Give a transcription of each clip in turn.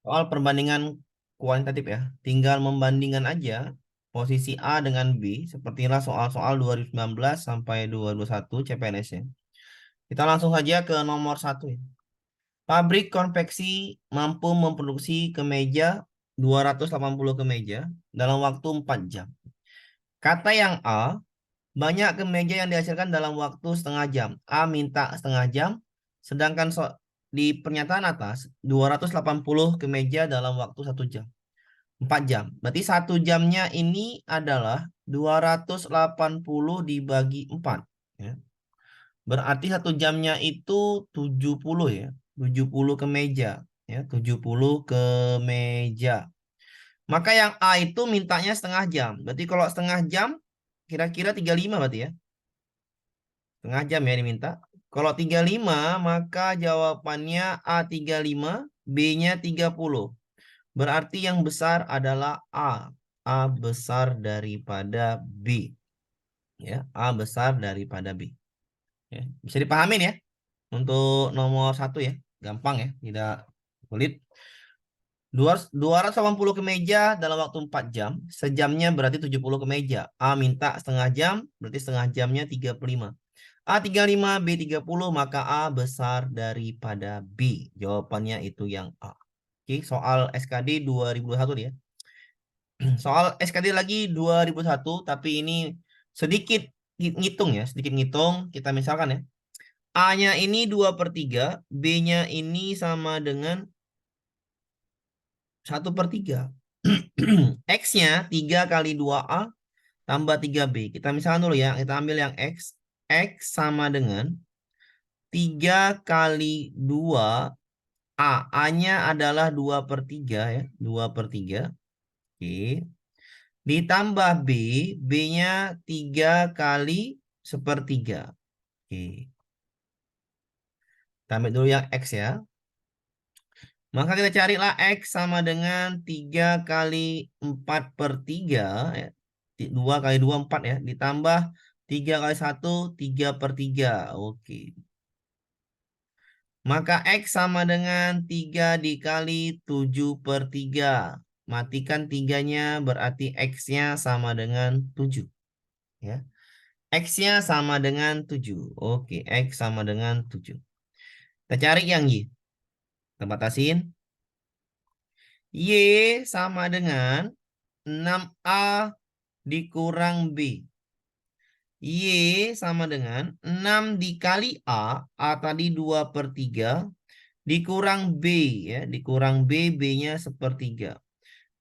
Soal perbandingan kuantitatif ya. Tinggal membandingkan aja posisi A dengan B. Sepertilah soal-soal 2019 sampai 2021 CPNS ya. Kita langsung saja ke nomor 1 ya. Pabrik konveksi mampu memproduksi kemeja 280 kemeja dalam waktu 4 jam. Kata yang A, banyak kemeja yang dihasilkan dalam waktu setengah jam. A minta setengah jam, sedangkan di pernyataan atas 280 kemeja dalam waktu 1 jam. 4 jam. Berarti 1 jamnya ini adalah 280 dibagi 4. Ya. Berarti 1 jamnya itu 70 ya. 70 kemeja. Ya, 70 kemeja. Maka yang A itu mintanya setengah jam. Berarti kalau setengah jam kira-kira 35 berarti ya. Setengah jam ya diminta. Kalau 35 maka jawabannya A 35, B-nya 30. Berarti yang besar adalah A. A besar daripada B. Ya, A besar daripada B. Ya, bisa dipahamin ya. Untuk nomor 1 ya. Gampang ya, tidak sulit. 280 kemeja dalam waktu 4 jam. Sejamnya berarti 70 kemeja. A minta setengah jam, berarti setengah jamnya 35. A 35, B 30, maka A besar daripada B. Jawabannya itu yang A. Oke, soal SKD 2021 ya. Soal SKD lagi 2001, tapi ini sedikit ngitung ya, sedikit ngitung. Kita misalkan ya. A-nya ini 2/3, B-nya ini sama dengan 1/3. X-nya 3 kali 2A tambah 3B. Kita misalkan dulu ya, kita ambil yang X. X sama dengan 3 kali 2A. A-nya adalah 2/3 ya, 2/3. Oke. Ditambah B, B-nya 3 kali 1/3. Oke. Kita ambil dulu yang X ya. Maka kita carilah X sama dengan 3 kali 4/3. Ya. 2 kali 2, 4 ya. Ditambah 3 kali 1, 3/3. Oke. Maka X sama dengan 3 dikali 7/3. Matikan 3-nya berarti X-nya sama dengan 7. Ya. X-nya sama dengan 7. Oke, X sama dengan 7. Kita cari yang Y. Kita batasin. Y sama dengan 6A dikurang B. Y sama dengan 6 dikali A tadi 2/3, dikurang B ya, dikurang B, B-nya 1/3.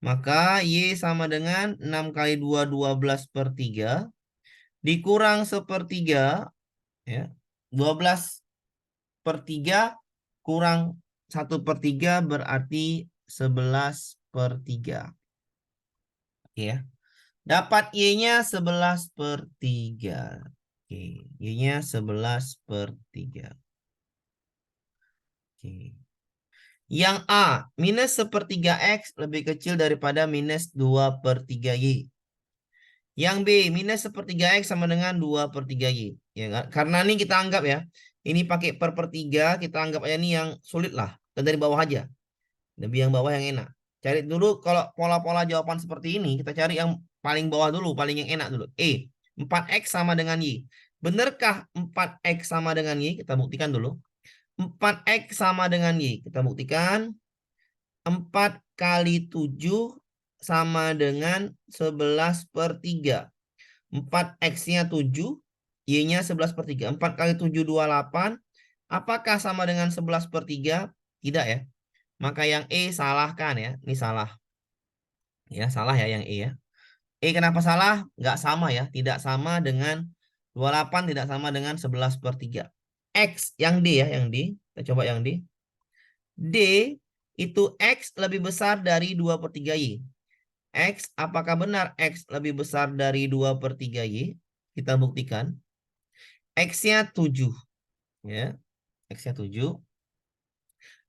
Maka Y sama dengan 6 kali 2, 12/3, dikurang 1/3 ya. 12/3 kurang 1/3 berarti 11/3. Oke ya. Dapat Y-nya 11/3. Oke, Y-nya 11/3. Oke. Yang A, minus 1/3 X lebih kecil daripada minus 2/3 Y. Yang B, minus 1/3 X sama dengan 2/3 Y. Ya kan? Karena ini kita anggap ya, ini pakai per 3, kita anggap aja ini yang sulit lah. Kita dari bawah aja. Lebih yang bawah yang enak. Cari dulu kalau pola-pola jawaban seperti ini, kita cari yang paling bawah dulu, paling yang enak dulu. 4X sama dengan Y. Benarkah 4X sama dengan Y? Kita buktikan dulu. 4X sama dengan Y. Kita buktikan. 4 kali 7 sama dengan 11/3. 4X-nya 7, Y-nya 11/3. 4 kali 7, 28. Apakah sama dengan 11/3? Tidak ya. Maka yang E salahkan ya. Ini salah. Ya, salah ya yang E ya. E kenapa salah? Nggak sama ya. Tidak sama dengan 28, tidak sama dengan 11/3. X yang D ya, yang D. Kita coba yang D. D itu X lebih besar dari 2/3Y. X, apakah benar X lebih besar dari 2/3Y? Kita buktikan. X-nya 7. Ya. X-nya 7.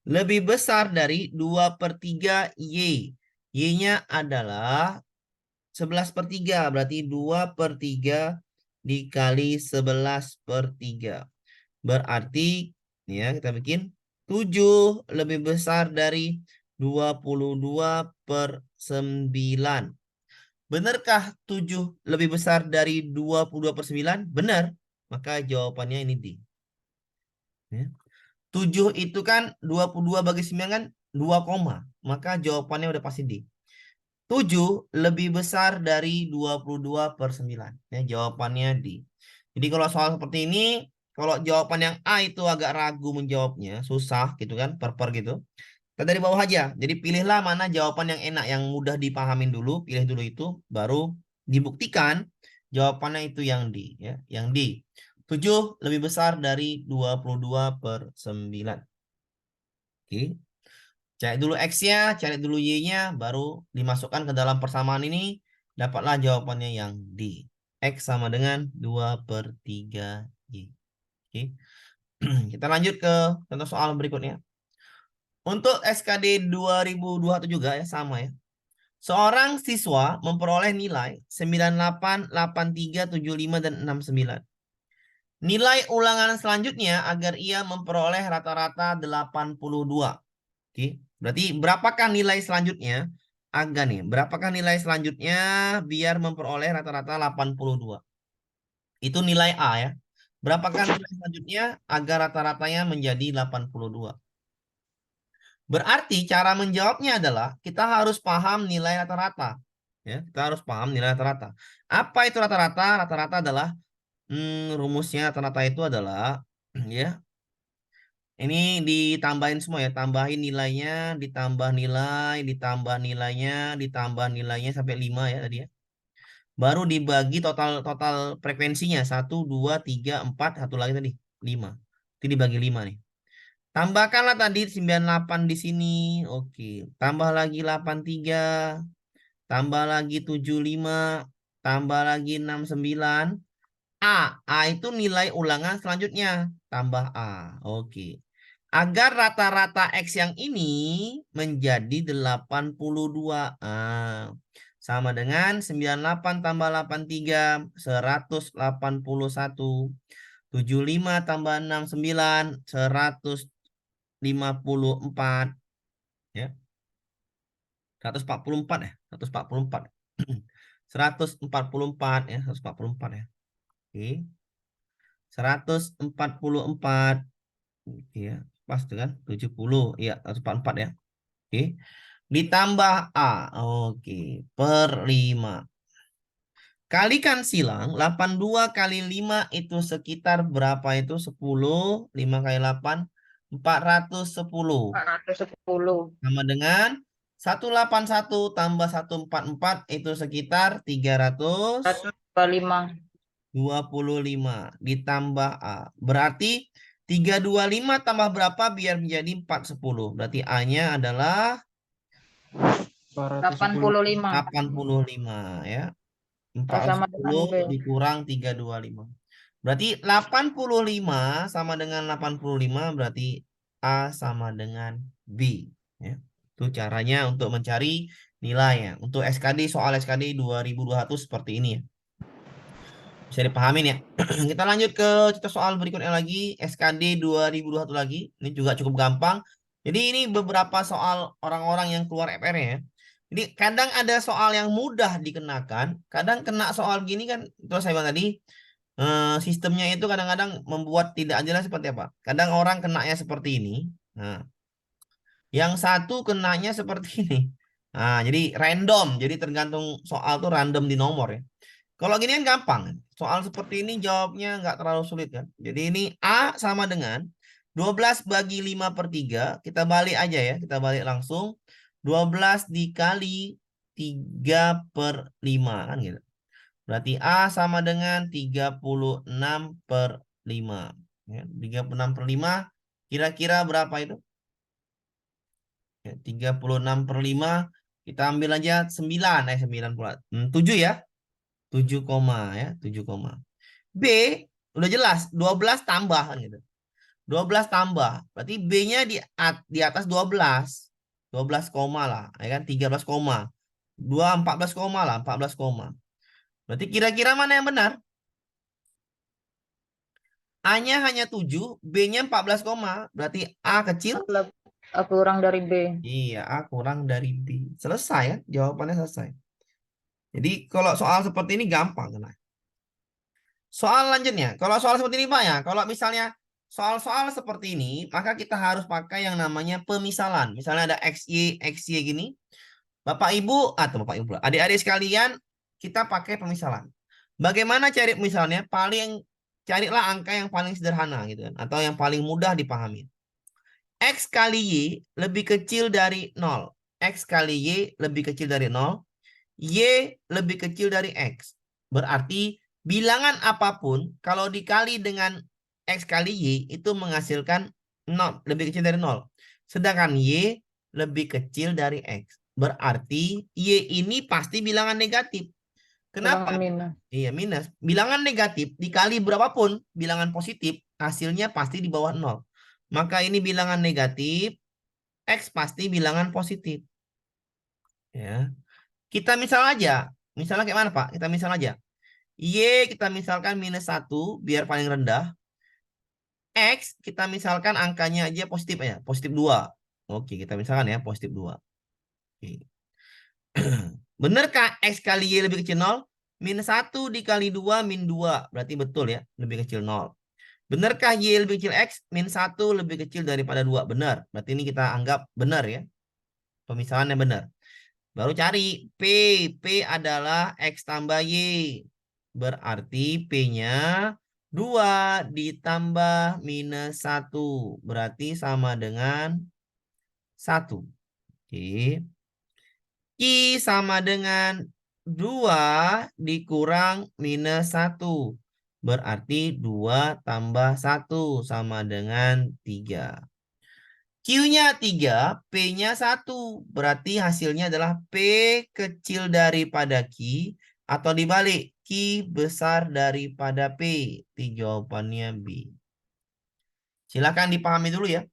Lebih besar dari 2/3Y. Y-nya adalah 11/3. Berarti 2/3 dikali 11/3. Berarti, ya kita bikin. 7 lebih besar dari 22/9. Benarkah 7 lebih besar dari 22/9? Benar. Maka jawabannya ini D. Ya. 7 itu kan 22 bagi 9 kan 2 koma. Maka jawabannya udah pasti D. 7 lebih besar dari 22/9. Ya, jawabannya D. Jadi kalau soal seperti ini, kalau jawaban yang A itu agak ragu menjawabnya, susah gitu kan, per gitu. Kita dari bawah aja. Jadi pilihlah mana jawaban yang enak, yang mudah dipahamin dulu, pilih dulu itu, baru dibuktikan jawabannya itu yang D. Ya, yang D. 7 lebih besar dari 22/9. Oke. Cari dulu X-nya, cari dulu Y-nya, baru dimasukkan ke dalam persamaan ini. Dapatlah jawabannya yang D. X sama dengan 2/3Y. Oke. Kita lanjut ke contoh soal berikutnya. Untuk SKD 2021 juga ya, sama ya. Seorang siswa memperoleh nilai 98, 83, 75, dan 69. Nilai ulangan selanjutnya agar ia memperoleh rata-rata 82. Oke, berarti berapakah nilai selanjutnya? Agak nih, berapakah nilai selanjutnya biar memperoleh rata-rata 82? Itu nilai A ya. Berapakah nilai selanjutnya agar rata-ratanya menjadi 82? Berarti cara menjawabnya adalah kita harus paham nilai rata-rata. Ya, kita harus paham nilai rata-rata. Apa itu rata-rata? Rata-rata adalah rumusnya rata-rata itu adalah ya, ini ditambahin semua ya, tambahin nilainya, ditambah nilainya, ditambah nilainya sampai 5 ya tadi ya. Baru dibagi total total frekuensinya 1, 2, 3, 4, satu lagi tadi 5. Itu dibagi 5 nih. Tambahkanlah tadi 98 di sini. Oke, tambah lagi 83, tambah lagi 75, tambah lagi 69. A itu nilai ulangan selanjutnya. Tambah A. Oke. Agar rata-rata X yang ini menjadi 82. Sama dengan 98 tambah 83, 181. 75 tambah 69, 154. Ya. 144 ya. 144. 144 ya. 144 ya. Oke. 144. Ya, pas tuh kan 70 ya, 144 ya. Oke. Ditambah A. Oke, per 5. Kalikan silang 82 kali 5 itu sekitar berapa itu? 10. 5 kali 8 410. 410. Sama dengan 181 tambah 144 itu sekitar 125. 325 ditambah A. Berarti 325 tambah berapa biar menjadi 410. Berarti A-nya adalah 85. 85 ya. Sama dengan 410 B. dikurang 325. Berarti 85 sama dengan 85 berarti A sama dengan B. Ya. Itu caranya untuk mencari nilainya. Untuk SKD, soal SKD 2021 seperti ini ya. Bisa dipahamin ya. Kita lanjut ke contoh soal berikutnya lagi. SKD 2021 lagi. Ini juga cukup gampang. Jadi ini beberapa soal orang-orang yang keluar FR ya. Jadi kadang ada soal yang mudah dikenakan. Kadang kena soal gini kan. Terus saya bilang tadi. Sistemnya itu kadang-kadang membuat tidak jelas seperti apa. Kadang orang kenanya seperti ini. Nah, yang satu kenanya seperti ini. Nah, jadi random. Jadi tergantung soal tuh random di nomor ya. Kalau gini kan gampang. Soal seperti ini jawabnya nggak terlalu sulit kan. Jadi ini A sama dengan 12 bagi 5/3. Kita balik aja ya. Kita balik langsung. 12 dikali 3/5 kan gitu. Berarti A sama dengan 36/5. Ya, 36/5 kira-kira berapa itu? Ya, 36/5 kita ambil aja 9. 9 pula. 7 ya. 7 koma ya. 7 koma. B udah jelas 12 tambah kan gitu. 12 tambah. Berarti B-nya di atas 12. 12 koma lah. Ya kan 13 koma. 14 koma lah. 14 koma. Berarti kira-kira mana yang benar? A-nya hanya 7, B-nya 14 koma. Berarti A kecil? Kurang dari B. Iya, A kurang dari B. Selesai ya, jawabannya selesai. Jadi kalau soal seperti ini gampang. Kena. Soal lanjutnya, kalau soal seperti ini Pak ya, kalau misalnya soal-soal seperti ini, maka kita harus pakai yang namanya pemisalan. Misalnya ada XY gini. Bapak Ibu, atau Bapak Ibu, adik-adik sekalian, kita pakai pemisalan. Bagaimana cari misalnya? Carilah angka yang paling sederhana gitu kan, atau yang paling mudah dipahami. X kali Y lebih kecil dari 0. X kali Y lebih kecil dari 0. Y lebih kecil dari X. Berarti bilangan apapun kalau dikali dengan X kali Y itu menghasilkan 0, lebih kecil dari 0. Sedangkan Y lebih kecil dari X. Berarti Y ini pasti bilangan negatif. Kenapa? Bilangan minus. Iya, minus. Bilangan negatif dikali berapapun bilangan positif, hasilnya pasti di bawah 0. Maka ini bilangan negatif, X pasti bilangan positif. Ya. Kita misal aja. Misalnya kayak mana, Pak? Kita misal aja. Y kita misalkan minus 1 biar paling rendah. X kita misalkan angkanya aja positif ya, positif 2. Oke, kita misalkan ya positif 2. Oke. Benarkah X kali Y lebih kecil 0? Minus 1 dikali 2 min 2. Berarti betul ya, lebih kecil 0. Benarkah Y lebih kecil X? Min 1 lebih kecil daripada 2. Benar. Berarti ini kita anggap benar ya. Pemisahannya benar. Baru cari P. P adalah X tambah Y. Berarti P-nya 2 ditambah minus 1. Berarti sama dengan 1. Oke. I sama dengan 2 dikurang minus 1. Berarti 2 tambah 1 sama dengan 3. Q-nya 3, P-nya 1. Berarti hasilnya adalah P kecil daripada Q. Atau dibalik, Q besar daripada P. Di jawabannya B. Silakan dipahami dulu ya.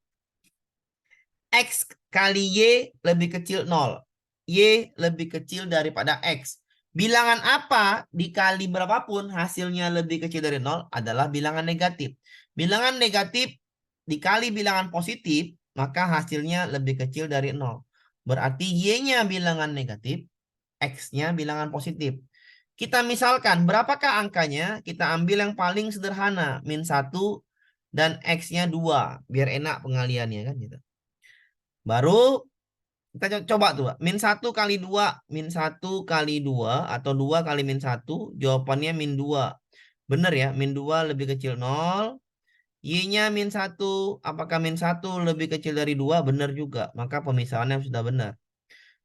X kali Y lebih kecil 0. Y lebih kecil daripada X. Bilangan apa dikali berapapun hasilnya lebih kecil dari 0 adalah bilangan negatif. Bilangan negatif dikali bilangan positif, maka hasilnya lebih kecil dari 0. Berarti Y-nya bilangan negatif, X-nya bilangan positif. Kita misalkan berapakah angkanya? Kita ambil yang paling sederhana, min 1 dan X-nya 2. Biar enak pengaliannya kan gitu. Baru kita coba tuh, min 1 kali 2, min 1 kali 2, atau 2 kali min 1, jawabannya min 2. Benar ya, min 2 lebih kecil 0. Y-nya min 1, apakah min 1 lebih kecil dari 2? Benar juga, maka pemisahannya sudah benar.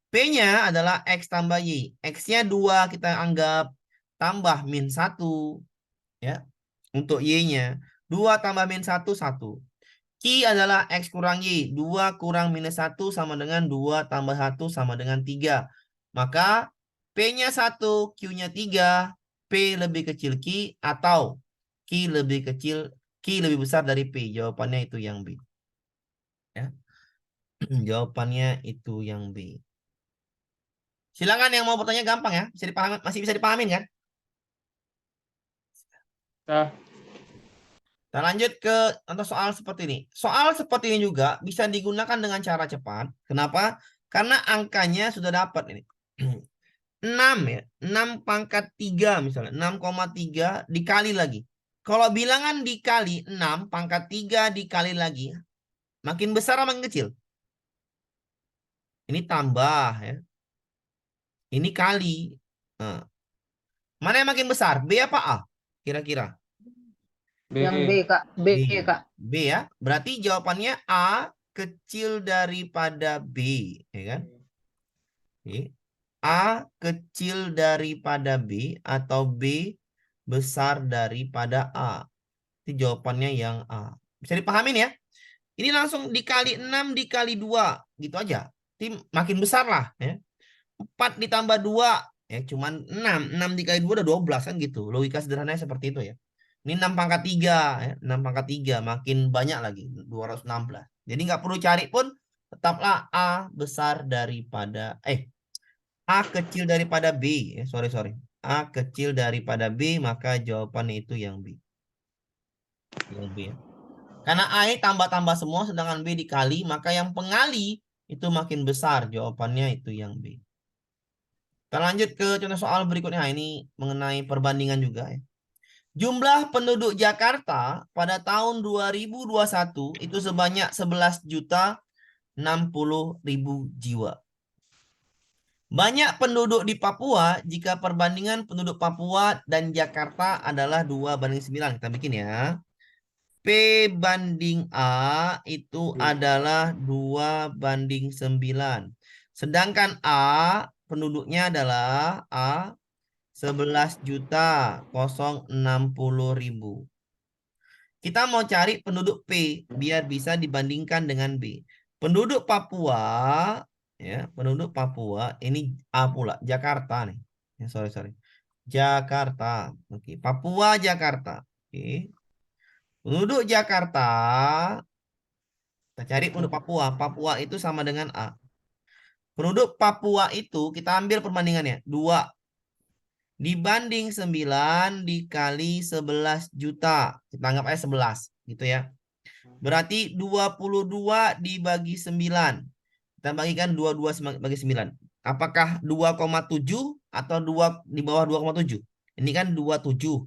P-nya adalah X tambah Y. X-nya 2 kita anggap tambah min 1. Ya, untuk Y-nya. 2 tambah min 1, 1. Q adalah X kurang Y. 2 kurang minus 1 sama dengan 2 tambah 1 sama dengan 3. Maka P-nya 1, Q-nya 3. P lebih kecil Q atau Q lebih besar dari P. Jawabannya itu yang B. Ya. Jawabannya itu yang B. Silakan yang mau bertanya gampang ya. Bisa dipahami, masih bisa dipahamin kan? Nah, Kita lanjut ke contoh soal seperti ini. Soal seperti ini juga bisa digunakan dengan cara cepat. Kenapa? Karena angkanya sudah dapat ini. 6 ya. 6 pangkat 3 misalnya. 6,3 dikali lagi. Kalau bilangan dikali 6 pangkat 3 dikali lagi. Makin besar atau makin kecil? Ini tambah ya. Ini kali. Nah, mana yang makin besar? B apa A? Kira-kira. B. Yang B, Kak. B, B. Kak. B ya. Berarti jawabannya A kecil daripada B. Ya kan? Oke. A kecil daripada B atau B besar daripada A. Itu jawabannya yang A. Bisa dipahamin ya? Ini langsung dikali 6 dikali 2. Gitu aja. Tim makin besar lah. Ya. 4 ditambah 2. Ya, cuman 6. 6 dikali 2 udah 12 kan gitu. Logika sederhananya seperti itu ya. Ini 6 pangkat 3. Ya. 6 pangkat 3. Makin banyak lagi. 216. Jadi nggak perlu cari pun. Tetaplah A besar daripada... A kecil daripada B. Sorry. A kecil daripada B, maka jawabannya itu yang B. Yang B ya. Karena A ini tambah-tambah semua, sedangkan B dikali, maka yang pengali itu makin besar. Jawabannya itu yang B. Kita lanjut ke contoh soal berikutnya. Nah, ini mengenai perbandingan juga ya. Jumlah penduduk Jakarta pada tahun 2021 itu sebanyak 11.060.000 jiwa. Banyak penduduk di Papua jika perbandingan penduduk Papua dan Jakarta adalah 2:9. Kita bikin ya. P banding A itu B. adalah 2:9. Sedangkan A penduduknya adalah A 11.060.000. Kita mau cari penduduk P biar bisa dibandingkan dengan B. Penduduk Papua, ya, penduduk Papua ini A pula, Jakarta nih. Ya, sorry. Jakarta. Oke, Papua, Jakarta. Oke. Penduduk Jakarta, kita cari penduduk Papua. Papua itu sama dengan A. Penduduk Papua itu kita ambil perbandingannya. 2 dibanding 9 dikali 11 juta. Kita anggap aja 11 gitu ya. Berarti 22 dibagi 9. Kita bagikan 22 bagi 9. Apakah 2,7 atau 2 di bawah 2,7? Ini kan 27.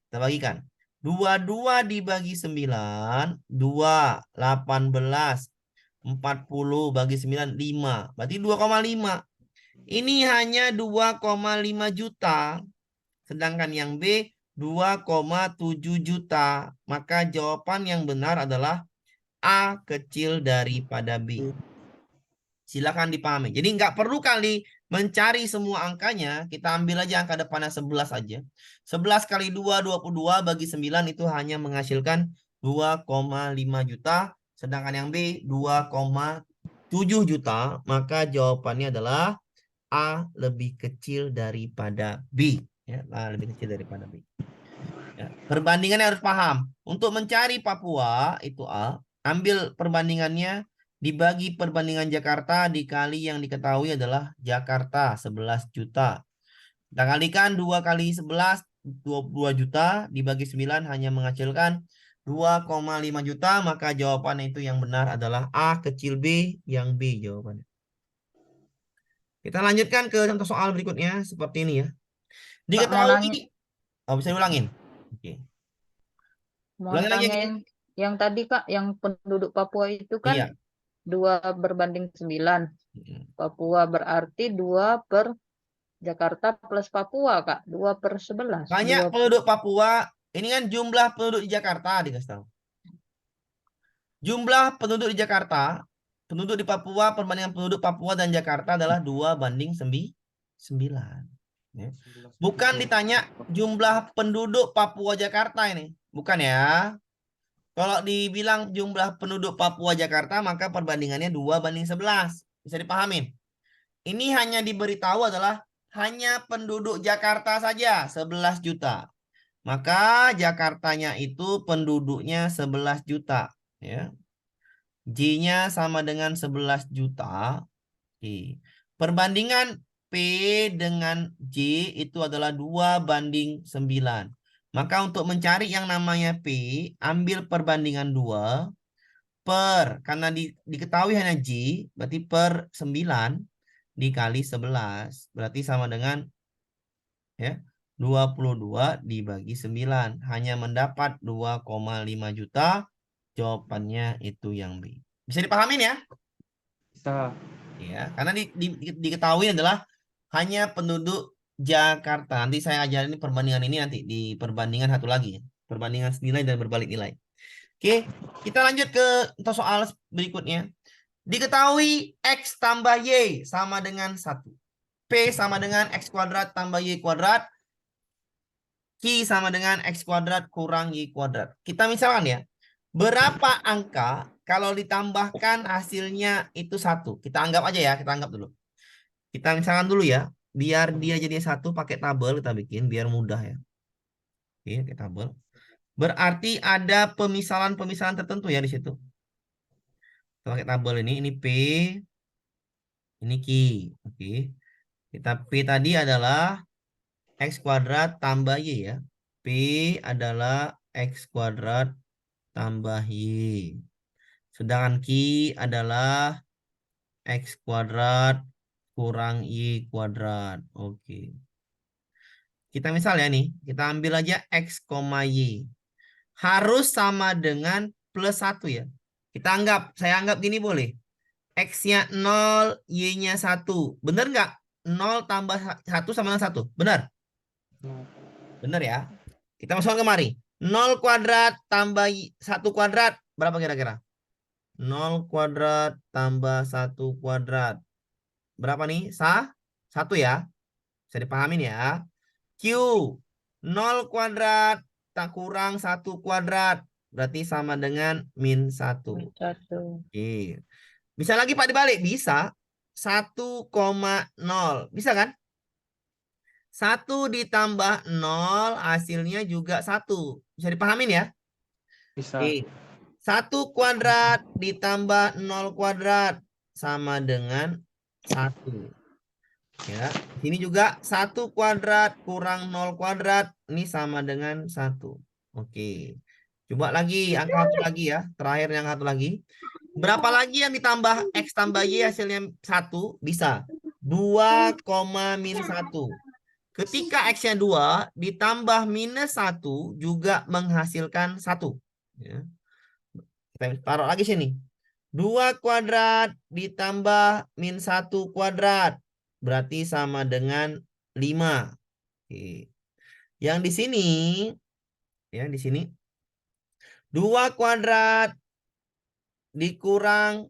Kita bagikan. 22 dibagi 9, 2, 18, 40 bagi 9, 5. Berarti 2,5. Ini hanya 2,5 juta. Sedangkan yang B 2,7 juta. Maka jawaban yang benar adalah A kecil daripada B. Silakan dipahami. Jadi nggak perlu kali mencari semua angkanya. Kita ambil aja angka depannya 11 aja. 11 kali 2, 22 bagi 9 itu hanya menghasilkan 2,5 juta. Sedangkan yang B 2,7 juta. Maka jawabannya adalah A lebih kecil daripada B. Ya, A lebih kecil daripada B. Ya, perbandingannya harus paham. Untuk mencari Papua itu A, ambil perbandingannya dibagi perbandingan Jakarta dikali yang diketahui adalah Jakarta 11 juta. Kita kalikan 2 kali 11 22 juta dibagi 9 hanya menghasilkan 2,5 juta, maka jawabannya itu yang benar adalah A kecil B, yang B jawabannya. Kita lanjutkan ke contoh soal berikutnya seperti ini ya. Kak, mau nanya, Diketahui, oh bisa diulangin. Oke. mau Ulangi lagi nanya ya. yang tadi Kak, yang penduduk Papua itu kan Iya. 2/9. Mm. Papua berarti 2 per Jakarta plus Papua, Kak. 2/11. Banyak penduduk Papua. Ini kan jumlah penduduk di Jakarta dikasih tahu. Jumlah penduduk di Jakarta, penduduk di Papua, perbandingan penduduk Papua dan Jakarta adalah 2:9. Ya. Bukan ditanya jumlah penduduk Papua Jakarta ini. Bukan ya. Kalau dibilang jumlah penduduk Papua Jakarta, maka perbandingannya 2:11. Bisa dipahamin. Ini hanya diberitahu adalah hanya penduduk Jakarta saja 11 juta. Maka Jakartanya itu penduduknya 11 juta. Ya. J-nya sama dengan 11 juta. Oke. Perbandingan P dengan J itu adalah 2:9. Maka untuk mencari yang namanya P, ambil perbandingan 2 karena diketahui hanya J, berarti per 9 dikali 11. Berarti sama dengan ya 22 dibagi 9. Hanya mendapat 2,5 juta. Jawabannya itu yang B. Bisa dipahamin ya? Bisa. Ya, karena diketahui adalah hanya penduduk Jakarta. Nanti saya ajarin perbandingan ini nanti di perbandingan satu lagi. Perbandingan nilai dan berbalik nilai. Oke, kita lanjut ke soal berikutnya. Diketahui X tambah Y sama dengan 1. P sama dengan X kuadrat tambah Y kuadrat. Q sama dengan X kuadrat kurang Y kuadrat. Kita misalkan ya, berapa angka kalau ditambahkan hasilnya itu 1? Kita anggap aja ya, kita anggap dulu. Kita misalkan dulu ya, biar dia jadi 1 pakai tabel kita bikin, biar mudah ya. Oke, pakai tabel. Berarti ada pemisalan-pemisalan tertentu ya di situ. Kita pakai tabel ini P, ini Q. Oke. Kita P tadi adalah X kuadrat tambah Y ya. P adalah X kuadrat tambah Y. Sedangkan Q adalah X kuadrat kurang Y kuadrat. Oke. Kita misal ya nih, kita ambil aja X, Y. Harus sama dengan plus 1 ya. Saya anggap gini boleh. X-nya 0, Y-nya 1. Bener nggak? 0 tambah 1 sama dengan 1. Benar? Benar ya. Kita masukkan kemari. 0 kuadrat tambah 1 kuadrat. Berapa kira-kira? 0 kuadrat tambah 1 kuadrat. Berapa nih? 1 ya. Bisa dipahamin ya. Q. 0 kuadrat tak kurang 1 kuadrat. Berarti sama dengan min 1. Satu. Oke. Bisa lagi Pak dibalik? Bisa. 1,0. Bisa kan? 1 ditambah 0 hasilnya juga 1. Bisa dipahamin ya? Bisa. Oke. 1 kuadrat ditambah 0 kuadrat sama dengan 1. Ya. Sini juga 1 kuadrat kurang 0 kuadrat. Ini sama dengan 1. Oke. Coba lagi angka 1 lagi ya. Terakhir yang 1 lagi. Berapa lagi yang ditambah X tambah Y hasilnya 1? Bisa. 2, min 1. Ketika X-nya 2 ditambah minus 1 juga menghasilkan 1. Ya. Kita taruh lagi sini. 2 kuadrat ditambah min 1 kuadrat. Berarti sama dengan 5. Oke. Yang di sini, ya di sini 2 kuadrat dikurang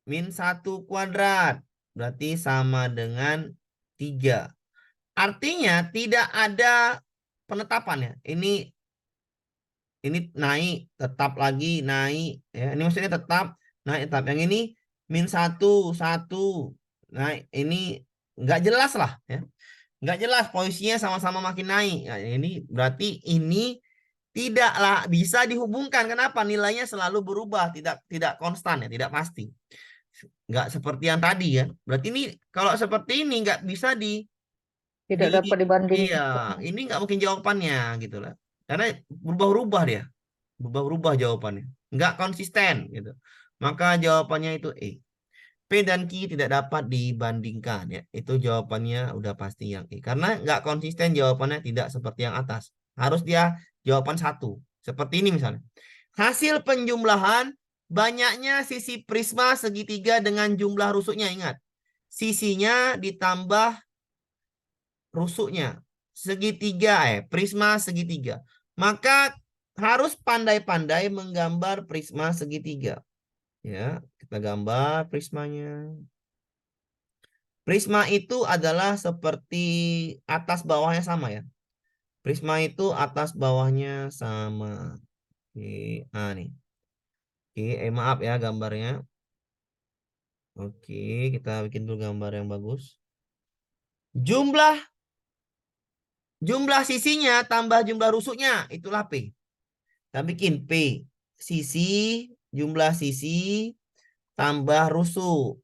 min 1 kuadrat. Berarti sama dengan 3. Artinya tidak ada penetapan ya. Ini naik, tetap lagi naik. Ya, ini maksudnya tetap naik, tetap. Yang ini min 1, 1. Nah, ini nggak jelas lah. Ya. Nggak jelas, posisinya sama-sama makin naik. Nah, ini berarti ini tidaklah bisa dihubungkan. Kenapa? Nilainya selalu berubah, tidak konstan ya, tidak pasti. Nggak seperti yang tadi ya. Berarti ini kalau seperti ini nggak bisa Tidak dapat dibanding. iya, ini nggak mungkin jawabannya gitu lah. Karena berubah-ubah dia. Berubah-ubah jawabannya. Nggak konsisten gitu. Maka jawabannya itu E. P dan Q tidak dapat dibandingkan ya. Itu jawabannya udah pasti yang E. Karena nggak konsisten jawabannya tidak seperti yang atas. Harus dia jawaban 1. Seperti ini misalnya. Hasil penjumlahan banyaknya sisi prisma segitiga dengan jumlah rusuknya. Ingat. Sisinya ditambah rusuknya. Segitiga prisma segitiga. Maka harus pandai-pandai menggambar prisma segitiga. Ya, kita gambar prismanya. Prisma itu adalah seperti atas bawahnya sama ya. Prisma itu atas bawahnya sama. Oke, nah nih. Oke, maaf ya gambarnya. Oke, kita bikin dulu gambar yang bagus. Jumlah sisinya tambah jumlah rusuknya, itulah P. Kita bikin P. Jumlah sisi tambah rusuk.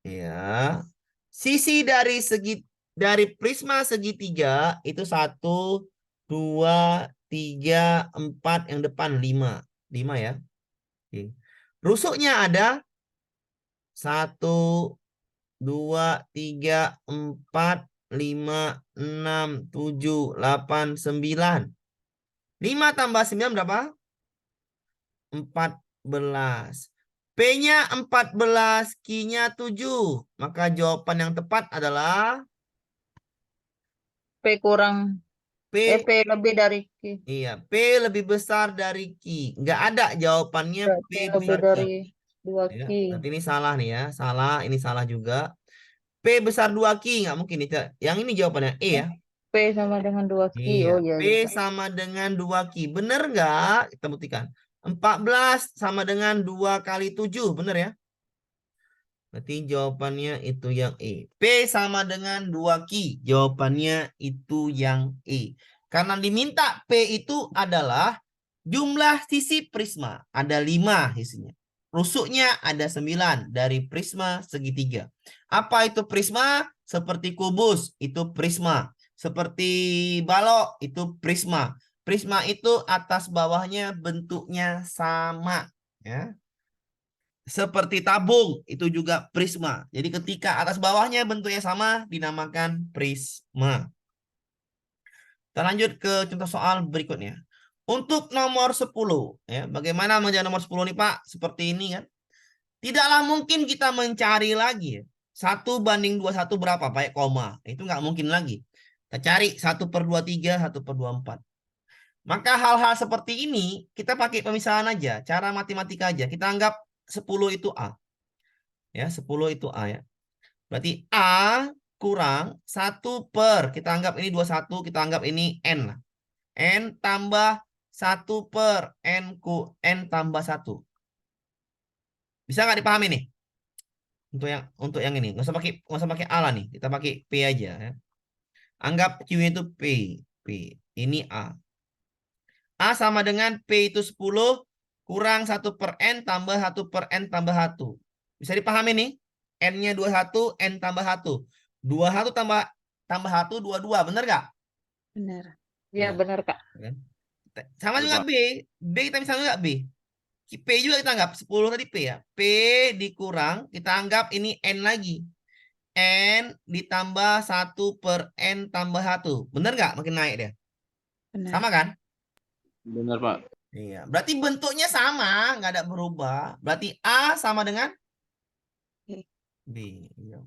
Ya. Sisi dari prisma segitiga itu 1, 2, 3, 4, yang depan 5. 5 ya. Oke. Rusuknya ada 1, 2, 3, 4, 5, 6, 7, 8, 9. 5 tambah 9 berapa? 14. P-nya 14, Q-nya 7. Maka jawaban yang tepat adalah P kurang. P. P lebih dari Q. Iya, P lebih besar dari Q. Nggak ada jawabannya P P lebih besar dari Q. 2 Ya, Q. berarti ini salah nih ya. Salah, ini salah juga. P besar 2 Q. Nggak mungkin. Yang ini jawabannya E ya. P sama dengan 2 Q. Iya, Oh iya, P iya. sama dengan 2 Q. Bener nggak? Kita buktikan. 14 sama dengan 2 kali 7. Bener ya? Berarti jawabannya itu yang E. P sama dengan 2 Q. Jawabannya itu yang E. Karena diminta P itu adalah jumlah sisi prisma. Ada 5 isinya. Rusuknya ada 9 dari prisma segitiga. Apa itu prisma? Seperti kubus, itu prisma. Seperti balok, itu prisma. Prisma itu atas bawahnya bentuknya sama. Ya. Seperti tabung, itu juga prisma. Jadi ketika atas bawahnya bentuknya sama, dinamakan prisma. Kita lanjut ke contoh soal berikutnya. Untuk nomor 10, ya, bagaimana menjadi nomor 10 nih Pak? Seperti ini kan. Tidaklah mungkin kita mencari lagi. 1 banding 21 berapa? Pakai koma. Itu nggak mungkin lagi. Kita cari 1/23, 1/24. Maka hal-hal seperti ini kita pakai pemisahan aja. Cara matematika aja. Kita anggap 10 itu A. Ya, 10 itu A ya. Berarti A kurang 1 per. Kita anggap ini 21. Kita anggap ini N lah. N tambah 1/N N tambah 1. Bisa nggak dipahami nih? Untuk yang ini nggak usah pakai A lah nih, kita pakai P aja ya. Anggap Q itu P. Ini A. A sama dengan P itu 10 kurang 1/N tambah 1/N tambah 1. Bisa dipahami nih? N-nya 21, N tambah 1. 21 tambah 1, 22. Bener nggak? Benar. Ya, Nah, benar, Kak. sama Betul, juga Pak. B. B kita bisa juga B. P juga kita anggap 10 tadi P ya. P dikurang, kita anggap ini N lagi. N ditambah 1/N tambah 1. Bener nggak? Makin naik dia. Benar. Sama kan? Benar, Pak. Iya. Berarti bentuknya sama, nggak ada berubah. Berarti A sama dengan B. B. Iya.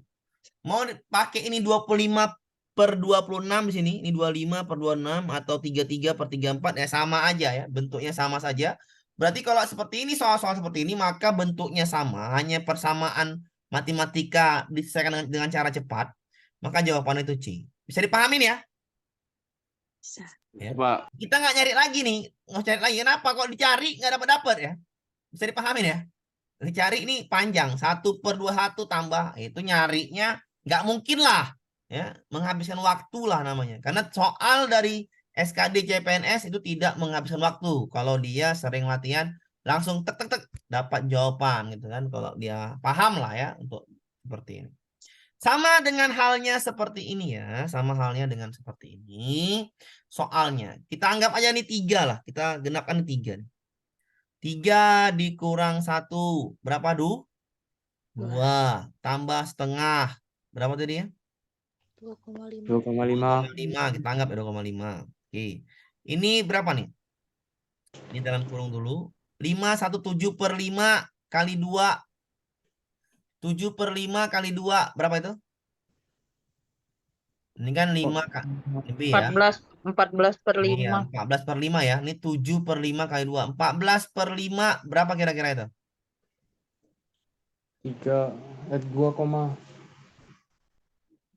Mau pakai ini 25/26 di sini. Ini 25/26 atau 33/34 ya sama aja ya. Bentuknya sama saja. Berarti kalau seperti ini, soal-soal seperti ini, maka bentuknya sama. Hanya persamaan matematika diselesaikan dengan cara cepat. Maka jawaban itu C. Bisa dipahamin ya? Bisa. Ya. Pak. Kita nggak nyari lagi nih. Nggak cari lagi. Kenapa? Kok dicari nggak dapat-dapat ya? Bisa dipahamin ya? Dicari ini panjang. 1/21 tambah. Itu nyarinya nggak mungkin lah. Ya, menghabiskan waktu lah namanya. Karena soal dari SKD CPNS itu tidak menghabiskan waktu. Kalau dia sering latihan langsung tek tek tek dapat jawaban gitu kan. Kalau dia paham lah ya untuk seperti ini. Sama dengan halnya seperti ini ya. Sama halnya dengan seperti ini. Soalnya. Kita anggap aja nih 3 lah. Kita genapkan 3. 3 dikurang 1. Berapa, Du? 2. Tambah setengah. Berapa tadi ya? 2,5. 2,5. 2,5. Kita anggap ya 2,5. Oke. Ini berapa nih? Ini dalam kurung dulu. 5, 7/5 kali 2. 7/5 kali 2. Berapa itu? Ini kan 5 lebih ya. 14/5. Iya, 14/5 ya. Ini 7/5 kali 2. 14/5 berapa kira-kira itu? 2,8.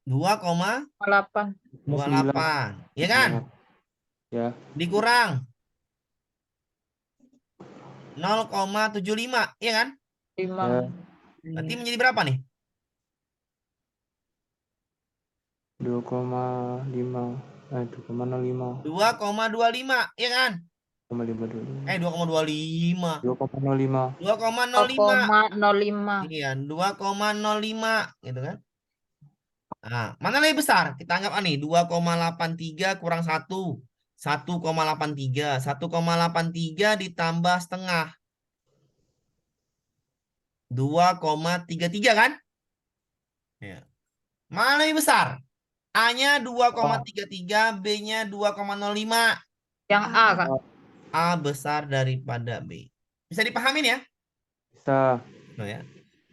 2,28. Ya kan? Ya. Dikurang 0,75. Iya kan? 5. Ya. Berarti menjadi berapa nih? 2,5. 2,05. 2,25. Iya kan? 2,5. 2,25. 2,05. 2,05. 2,05. Iya, 2,05 gitu kan? Nah, mana lebih besar? Kita anggap nih 2,83 kurang 1. 1,83. 1,83 ditambah setengah. 2,33 kan? Ya. Mana lebih besar? A-nya 2,33, B-nya 2,05. Yang A, Kak. A besar daripada B. Bisa dipahamin ya? Bisa. Nah, ya.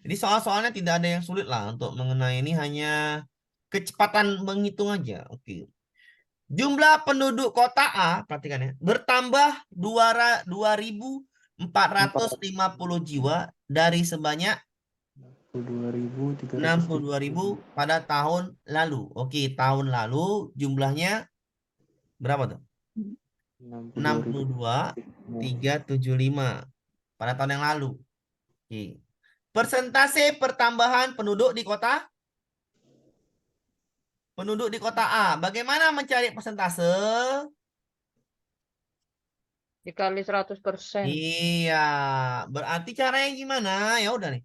Jadi soal-soalnya tidak ada yang sulit lah untuk mengenai ini, hanya kecepatan menghitung aja. Oke. Jumlah penduduk kota A, perhatikan ya, bertambah 2.450 jiwa dari sebanyak 62.000 pada tahun lalu. Oke, tahun lalu jumlahnya berapa tuh? 62.375 pada tahun yang lalu. Oke. Persentase pertambahan penduduk di kota A. Bagaimana mencari persentase? Dikali 100%. Iya, berarti caranya gimana? Ya udah nih.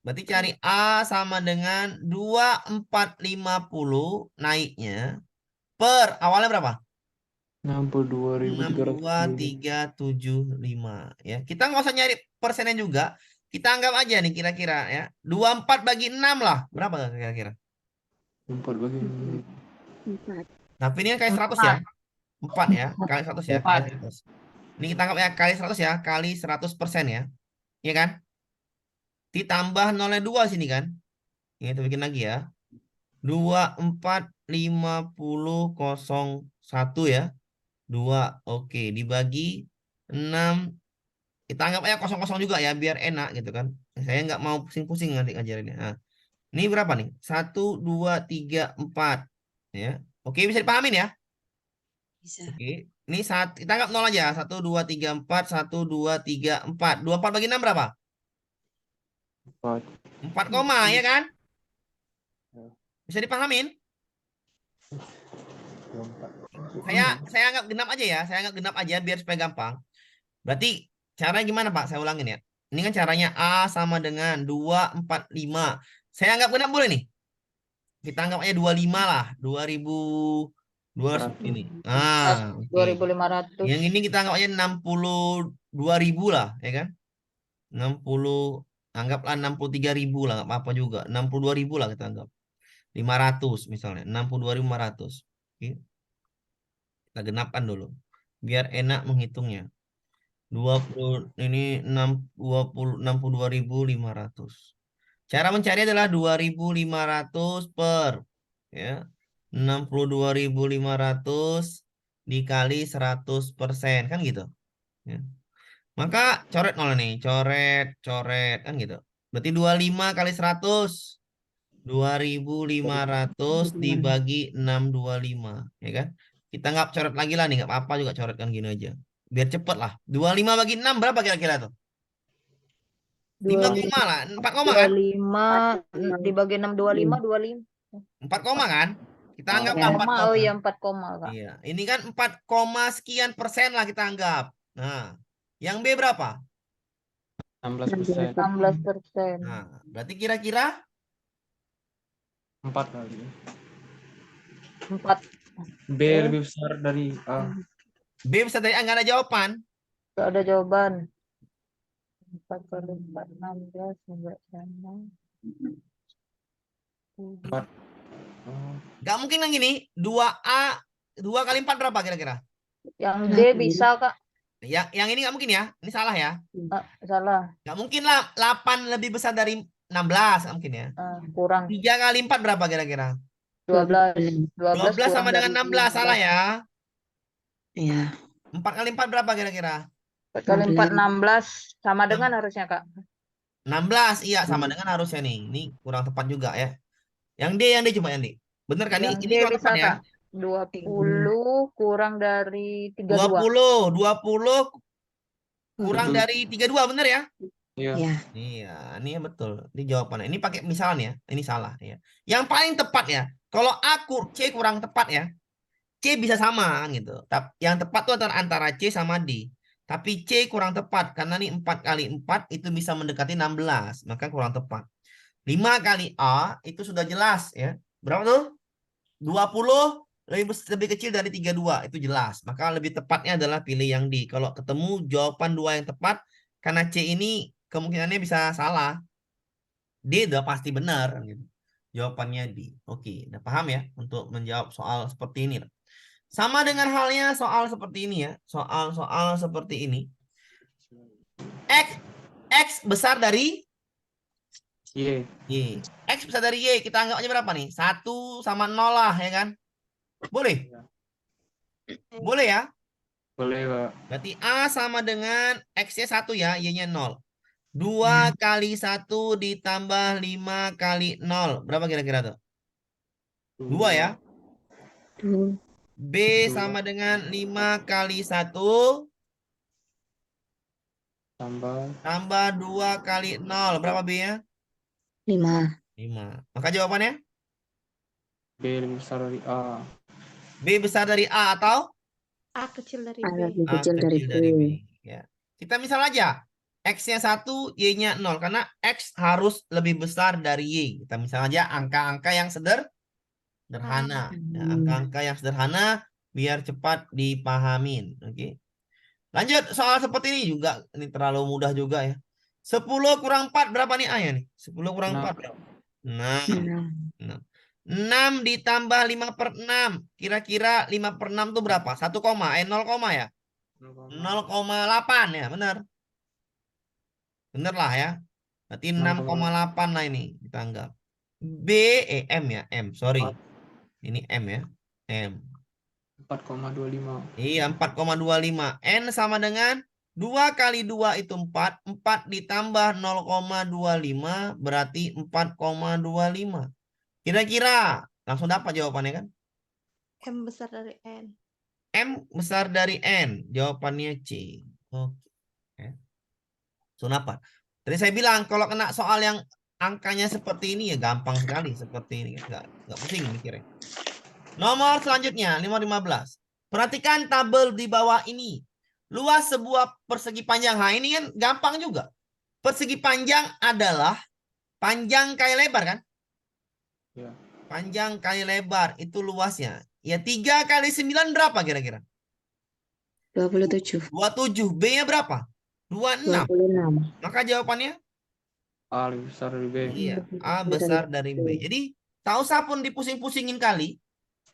Berarti cari A sama dengan 2450 naiknya per awalnya berapa? 62.375 ya. Kita nggak usah nyari persennya juga. Kita anggap aja nih kira-kira ya. 24 bagi 6 lah. Berapa kira-kira? 4 bagi 4. Tapi ini kan kali 100 ya. 4 ya. Kali 100 ya. Kali 100. Ini kita anggap ya kali 100 ya. Kali 100% ya. Iya kan? Ditambah 0,2 sini kan. Ini kita bikin lagi ya. 245001 ya. 2. Oke. Dibagi 6. Kita anggap aja kosong-kosong juga ya. Biar enak gitu kan. Saya nggak mau pusing-pusing nanti ngajarinnya. Nah, ini berapa nih? 1, 2, 3, 4. Ya. Oke, bisa dipahamin ya? Bisa. Oke. Ini kita anggap 0 aja. 1, 2, 3, 4. 1, 2, 3, 4. 24 bagi 6 berapa? 4. 4 koma, ya kan? Ya. Bisa dipahamin? 24. Saya anggap genap aja ya. Saya anggap genap aja biar supaya gampang. Berarti caranya gimana, Pak? Saya ulangin ya. Ini kan caranya A sama dengan 245. Saya anggap genap boleh nih. Kita anggap aja 25 lah. 2.200 ini. Ah, oke. 2.500. Yang ini kita anggap aja 62.000 lah, ya kan? 60, anggaplah 63.000 lah, nggak apa-apa juga. 62.000 lah kita anggap. 500 misalnya, 62.500. Oke. Kita genapkan dulu. Biar enak menghitungnya. 20 ini 62.500. Cara mencari adalah 2.500 per ya. 62.500 dikali 100% kan gitu. Ya. Maka coret nol nih, coret kan gitu. Berarti 25 kali 100. 2.500 dibagi 625, ya kan? Kita nggak coret lagi lah nih, nggak apa-apa juga coretkan gini aja. Biar cepet lah. 25 bagi 6 berapa kira-kira tuh? 5 koma lah, 4 koma kan? 25 dibagi 6, 25, 25. 4 koma kan? Kita anggap Ya. lah 4 Koma, koma. oh iya 4 koma, Kak. Iya, ini kan 4 koma sekian persen lah kita anggap. Nah, yang B berapa? 16%. 16%. Nah, berarti kira-kira 4 kali. 4. B lebih besar dari A. B bisa dari A, nggak ada jawaban. Gak ada jawaban. 4 kali 4, 16. Enggak sama. 4. Oh, Nggak mungkin yang gini. 2A, 2 kali 4 berapa kira-kira? Yang D bisa, Kak. Yang ini nggak mungkin ya. Ini salah ya. Salah. Nggak mungkin lah 8 lebih besar dari 16. Nggak mungkin ya. Kurang. 3 kali 4 berapa kira-kira? 12. 12 sama dengan 16. Salah ya. Iya. 4 kali 4 berapa kira-kira? 4 kali 4, 16. Sama dengan harusnya, Kak. 16. Iya, sama dengan harusnya nih. Ini kurang tepat juga ya. Yang D coba yang D. Bener kan? Yang Ini D kurang bisa, tepat ya. Kak. 20 kurang dari 32. 20 kurang dari 32, bener ya? iya. Iya. Iya, ini ya betul. Ini jawabannya. Ini pakai misalnya ya. Ini salah ya. Yang paling tepat ya. Kalau C kurang tepat ya. C bisa sama kan gitu. Yang tepat tuh antara C sama D. Tapi C kurang tepat karena nih 4 kali 4 itu bisa mendekati 16, maka kurang tepat. 5 kali A itu sudah jelas ya. Berapa tuh? 20 lebih kecil dari 32, itu jelas. Maka lebih tepatnya adalah pilih yang D. Kalau ketemu jawaban 2 yang tepat, karena C ini kemungkinannya bisa salah. D udah pasti benar gitu. Jawabannya D. Oke, udah paham ya untuk menjawab soal seperti ini. Sama dengan halnya soal seperti ini ya. Soal seperti ini. X besar dari Y. Y. X besar dari Y. Kita anggap aja berapa nih? 1 sama 0 lah ya kan? Boleh? Boleh ya? Boleh, Kak. Berarti A sama dengan X-nya 1 ya. Y-nya 0. 2 kali 1 ditambah 5 kali 0. Berapa kira-kira tuh? 2 ya. B sama dengan 5 kali 1 tambah 2 kali 0. Berapa B-nya? 5. 5. Maka jawabannya? B lebih besar dari A. B besar dari A atau? A kecil dari A B. lebih A kecil dari kecil B. dari B. Ya. Kita misal aja. X-nya 1, Y-nya 0. Karena X harus lebih besar dari Y. Kita misal aja angka-angka yang sederhana. Ya, angka-angka yang sederhana biar cepat dipahamin. Oke. Lanjut soal seperti ini juga. Ini terlalu mudah juga ya. 10 kurang 4 berapa nih ayah nih? 10 kurang 4 berapa? 6. 6. 6 ditambah 5/6. Kira-kira 5/6 itu berapa? 1 koma. 0 koma ya? 0,8 ya, benar. Bener lah ya. Berarti 6,8 lah ini kita anggap. M ya, M, sorry. Ini M ya, M. 4,25. Iya, 4,25. N sama dengan 2 kali 2 itu 4. 4 ditambah 0,25 berarti 4,25. Kira-kira langsung dapat jawabannya kan? M besar dari N. M besar dari N. Jawabannya C. Oke. So, apa? Tadi saya bilang kalau kena soal yang angkanya seperti ini ya gampang sekali seperti ini. Nggak pusing mikirnya. Nomor selanjutnya, nomor 15. Perhatikan tabel di bawah ini. Luas sebuah persegi panjang. Nah, ini kan gampang juga. Persegi panjang adalah panjang kali lebar kan? Ya. Panjang kali lebar itu luasnya. Ya 3 kali 9 berapa kira-kira? 27. 27. B-nya berapa? 26. 26. Maka jawabannya? A lebih besar dari B. Iya, A besar dari B. Jadi, tak usah pun dipusing-pusingin kali.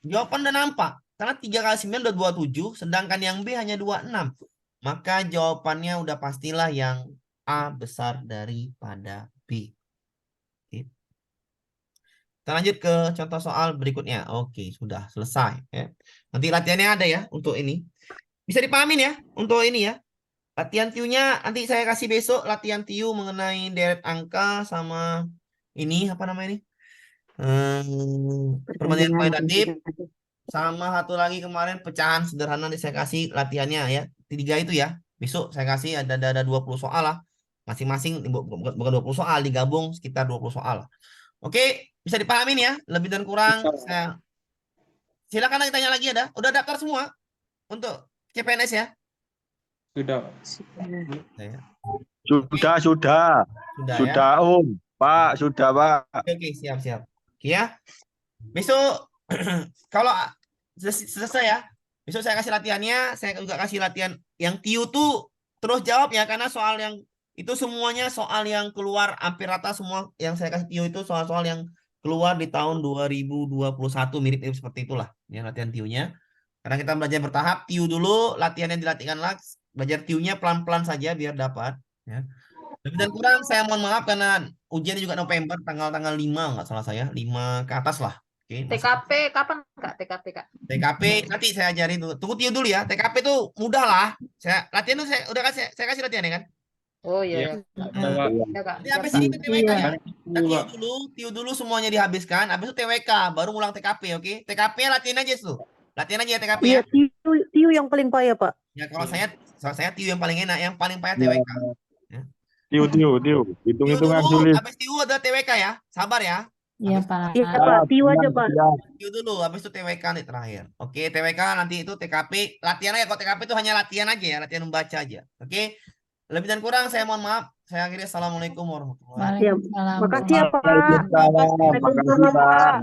Jawaban udah nampak. Karena 3 kali 9 udah 27, sedangkan yang B hanya 26. Maka jawabannya udah pastilah yang A besar daripada B. Oke. Kita lanjut ke contoh soal berikutnya. Oke, sudah selesai. Ya. Nanti latihannya ada ya untuk ini. Bisa dipahamin ya untuk ini ya. Latihan TIU-nya nanti saya kasih besok latihan TIU mengenai deret angka sama ini apa namanya ini? Perbandingan kualitatif sama satu lagi kemarin pecahan sederhana nanti saya kasih latihannya ya. 3 itu ya. Besok saya kasih ada 20 soal lah. Masing-masing bukan 20 soal digabung sekitar 20 soal. Oke, bisa dipahamin ya? Lebih dan kurang saya silakan lagi tanya lagi ada. Udah daftar semua untuk CPNS ya? Sudah. Ya. Sudah, Sudah ya. sudah Om, Pak, sudah Pak. Oke, siap. Oke ya. Besok kalau selesai ya. Besok saya kasih latihannya, saya juga kasih latihan yang TIU tuh terus jawab ya karena soal yang itu semuanya soal yang keluar hampir rata semua yang saya kasih TIU itu soal-soal yang keluar di tahun 2021 mirip-mirip seperti itulah ya latihan TIU-nya. Karena kita belajar bertahap, TIU dulu, latihan yang dilatihkan laks, belajar TIU-nya pelan-pelan saja biar dapat ya. Lebih dan kurang saya mohon maaf karena ujiannya juga November tanggal 5 nggak salah saya 5 ke atas lah. Oke, TKP kapan Kak? TKP Kak? TKP nanti saya ajarin dulu. Tunggu TIU dulu ya. TKP tuh mudah lah. Saya latihan tuh saya udah kasih saya kasih latihan ya kan. Oh iya. Iya. Ya, Pak. ya, Kak. Jadi Siap, habis Kak. ini ke TWK ya. Kita Iya, Pak. TIU dulu semuanya dihabiskan. Habis itu TWK baru ngulang TKP, oke? TKP latihan aja tuh. Latihan aja ya TKP ya. Iya, tiu yang paling payah, Pak. Ya kalau saya TIU yang paling enak, yang paling payah TWK. Tiu, TIU hitung-hitungan dulu, sulit. habis TIU ada TWK ya. Sabar ya. Iya, Habis Pak. Iya, Pak. Tiu aja, Pak. TIU dulu, habis itu TWK nih terakhir. Oke, TWK nanti itu TKP. Latihan aja, kok TKP itu hanya latihan aja ya, latihan membaca aja. Oke, lebih dan kurang saya mohon maaf. Saya akhiri assalamualaikum warahmatullahi wabarakatuh. Waalaikumsalam. Makasih ya, Pak. Waalaikumsalam. Makasih, Pak.